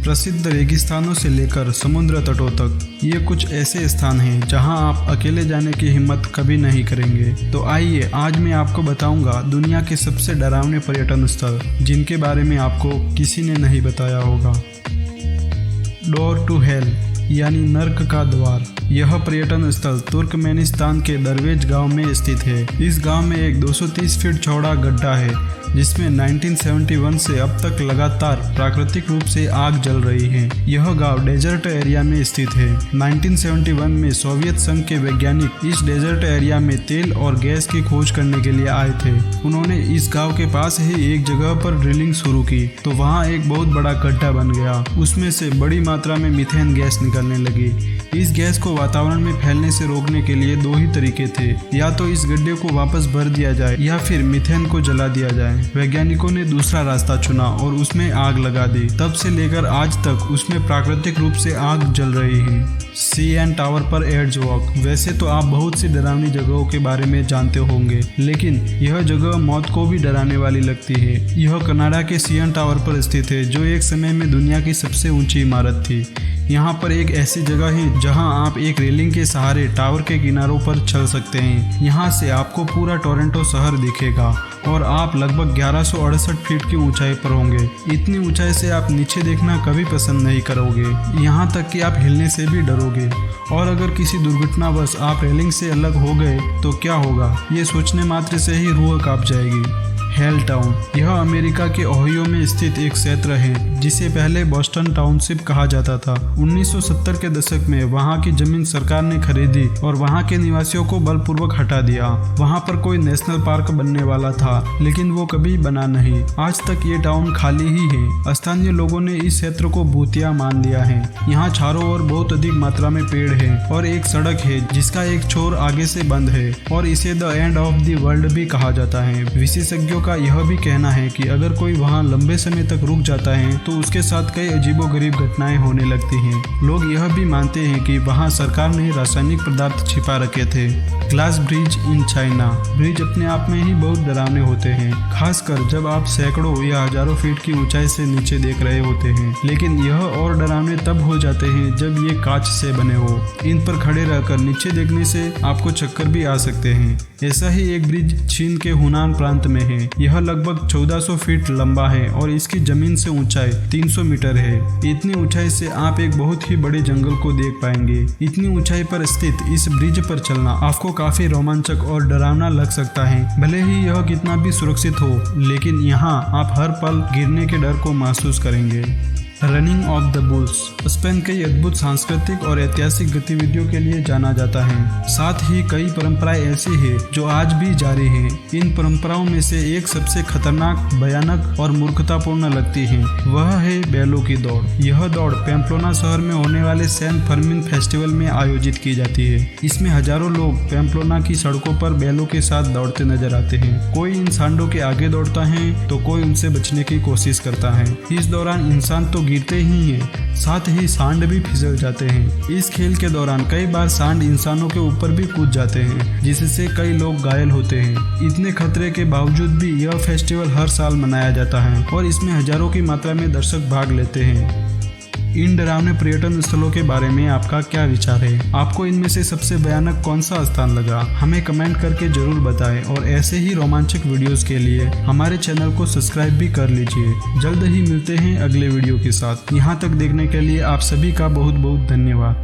प्रसिद्ध रेगिस्तानों से लेकर समुद्र तटों तक, ये कुछ ऐसे स्थान हैं जहां आप अकेले जाने की हिम्मत कभी नहीं करेंगे। तो आइए आज मैं आपको बताऊंगा दुनिया के सबसे डरावने पर्यटन स्थल जिनके बारे में आपको किसी ने नहीं बताया होगा। डोर टू हेल यानी नर्क का द्वार। यह पर्यटन स्थल तुर्कमेनिस्तान के दरवेज गांव में स्थित है। इस गांव में एक 230 फीट चौड़ा गड्ढा है जिसमें 1971 से अब तक लगातार प्राकृतिक रूप से आग जल रही है। यह गांव डेजर्ट एरिया में स्थित है। 1971 में सोवियत संघ के वैज्ञानिक इस डेजर्ट एरिया में तेल और गैस की खोज करने के लिए आए थे। उन्होंने इस गांव के पास ही एक जगह पर ड्रिलिंग शुरू की तो वहां एक बहुत बड़ा गड्ढा बन गया। उसमें से बड़ी मात्रा में मीथेन गैस निकलने लगी। इस गैस को वातावरण में फैलने से रोकने के लिए दो ही तरीके थे, या तो इस गड्ढे को वापस भर दिया जाए या फिर मीथेन को जला दिया जाए। वैज्ञानिकों ने दूसरा रास्ता चुना और उसमें आग लगा दी। तब से लेकर आज तक उसमें प्राकृतिक रूप से आग जल रही है। CN टावर पर एड्ज वॉक। वैसे तो आप बहुत सी डरावनी जगहों के बारे में जानते होंगे, लेकिन यह जगह मौत को भी डराने वाली लगती है। यह कनाडा के CN टावर पर स्थित है जो एक समय में दुनिया की सबसे ऊंची इमारत थी। यहाँ पर एक ऐसी जगह है जहाँ आप एक रेलिंग के सहारे टावर के किनारों पर चल सकते हैं। यहाँ से आपको पूरा टोरंटो शहर दिखेगा और आप लगभग 1168 फीट की ऊंचाई पर होंगे। इतनी ऊंचाई से आप नीचे देखना कभी पसंद नहीं करोगे, यहाँ तक कि आप हिलने से भी डरोगे। और अगर किसी दुर्घटनावश आप रेलिंग से अलग हो गए तो क्या होगा, ये सोचने मात्र से ही रूह कांप जाएगी। Hello town. यह अमेरिका के ओहियो में स्थित एक क्षेत्र है जिसे पहले बॉस्टन टाउनशिप कहा जाता था। 1970 के दशक में वहां की जमीन सरकार ने खरीदी और वहां के निवासियों को बलपूर्वक हटा दिया। वहां पर कोई नेशनल पार्क बनने वाला था लेकिन वो कभी बना नहीं। आज तक ये टाउन खाली ही है। स्थानीय लोगों ने इस क्षेत्र को भूतिया मान लिया है। यहाँ चारों ओर बहुत अधिक मात्रा में पेड़ है और एक सड़क है जिसका एक छोर आगे से बंद है और इसे the end of the world भी कहा जाता है। विशेषज्ञों का यह भी कहना है कि अगर कोई वहां लंबे समय तक रुक जाता है तो उसके साथ कई अजीबोगरीब घटनाएं होने लगती हैं। लोग यह भी मानते हैं कि वहां सरकार ने रासायनिक पदार्थ छिपा रखे थे। Glass bridge in China. Bridge अपने आप में ही बहुत डरावने होते हैं, खासकर जब आप सैकड़ों या हजारों फीट की ऊंचाई से नीचे देख रहे होते हैं। लेकिन यह और डरावने तब हो जाते हैं जब ये कांच से बने हो। इन पर खड़े रहकर नीचे देखने से आपको चक्कर भी आ सकते हैं। ऐसा ही एक ब्रिज चीन के हुनान प्रांत में है। यह लगभग 1400 फीट लंबा है और इसकी जमीन से ऊंचाई 300 मीटर है। इतनी ऊंचाई से आप एक बहुत ही बड़े जंगल को देख पाएंगे। इतनी ऊंचाई पर स्थित इस ब्रिज पर चलना आपको काफी रोमांचक और डरावना लग सकता है। भले ही यह कितना भी सुरक्षित हो, लेकिन यहाँ आप हर पल गिरने के डर को महसूस करेंगे। Running of the bulls. Spain कई अद्भुत सांस्कृतिक और ऐतिहासिक गतिविधियों के लिए जाना जाता है। साथ ही कई परंपराएं ऐसी हैं जो आज भी जारी हैं। इन परंपराओं में से एक सबसे खतरनाक, भयानक और मूर्खतापूर्ण लगती है, वह है बैलों की दौड़। यह दौड़ पैम्प्लोना शहर में होने वाले सैन फर्मिन फेस्टिवल में आयोजित की जाती है। इसमें हजारों लोग पैम्प्लोना की सड़कों पर बैलों के साथ दौड़ते नजर आते हैं। कोई इन सांडों के आगे दौड़ता है तो कोई उनसे बचने की कोशिश करता है। इस दौरान इंसान तो गिरते ही हैं, साथ ही सांड भी फिसल जाते हैं। इस खेल के दौरान कई बार सांड इंसानों के ऊपर भी कूद जाते हैं, जिससे कई लोग घायल होते हैं। इतने खतरे के बावजूद भी यह फेस्टिवल हर साल मनाया जाता है और इसमें हजारों की मात्रा में दर्शक भाग लेते हैं। इन डरावने पर्यटन स्थलों के बारे में आपका क्या विचार है? आपको इनमें से सबसे भयानक कौन सा स्थान लगा? हमें कमेंट करके जरूर बताएं और ऐसे ही रोमांचक वीडियोस के लिए हमारे चैनल को सब्सक्राइब भी कर लीजिए। जल्द ही मिलते हैं अगले वीडियो के साथ। यहाँ तक देखने के लिए आप सभी का बहुत बहुत धन्यवाद।